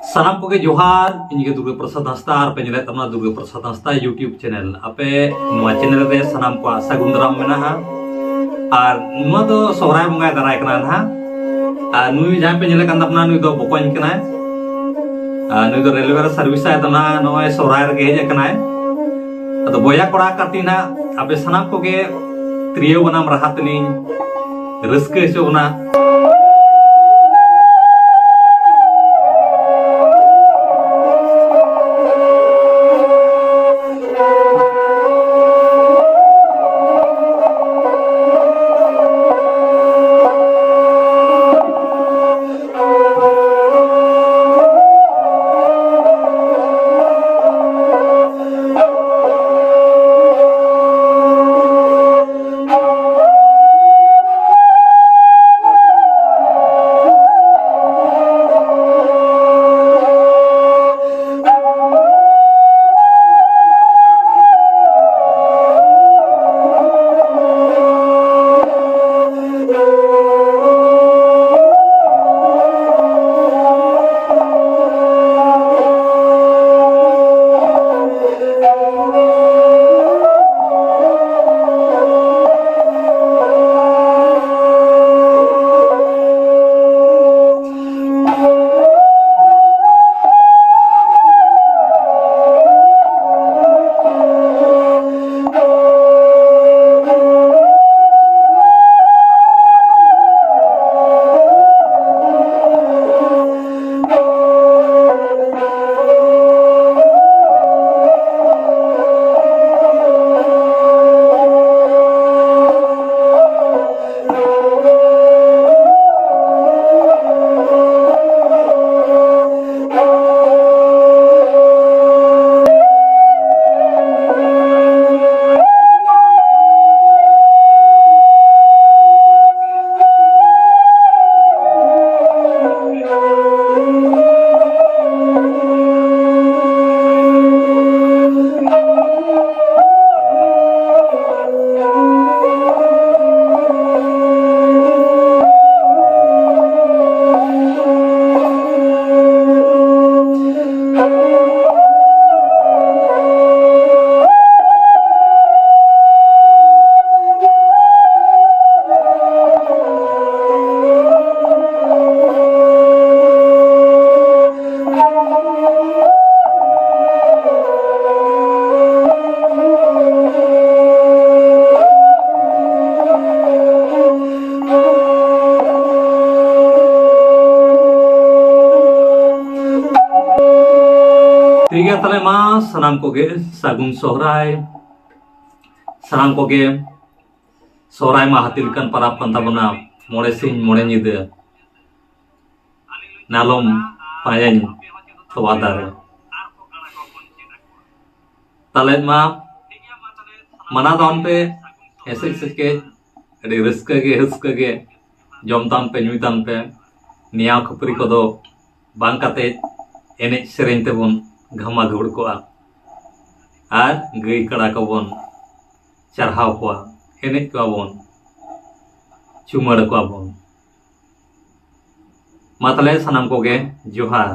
सानाम को जोहार इनके दुर्गा प्रसाद हंसदा और पे नेले तमना दुर्गा प्रसाद हंसदा यूट्यूब चैनल आपे नवा चैनल रे सानाम को सागुन दाराम मेना और नुआ दो सोहराय बंगाय दाराय कना ना और नुई जहां पे नेले कान अपना नुई दो बकोइन कना नुई दो रेलवे सर्विस आय तना नोय सोहराय रे हेज कना तो बोया कोड़ा काटिना आपे सानाम को गे त्रियो बनाम राहतनी रस्के चोना ठीक है तले मा सनाम को गे सागुन सोहराय सनाम को गे सोहराय मा हातिल कन पराब कन ताबना मोड़े सिंह मोड़े निदे नालोम पायन तवादारे तले मा मना दान पे ऐसे के अड़ी रस्के के जम ताम पे नुई ताम पे निया खपरी को दो बांग काते एने सेरेन तेबन घमा घुड़ को आर गई कड़ा को बन चढ़ाव को एने को बन चुमड़ को बन मतले सनम को गे जोहार।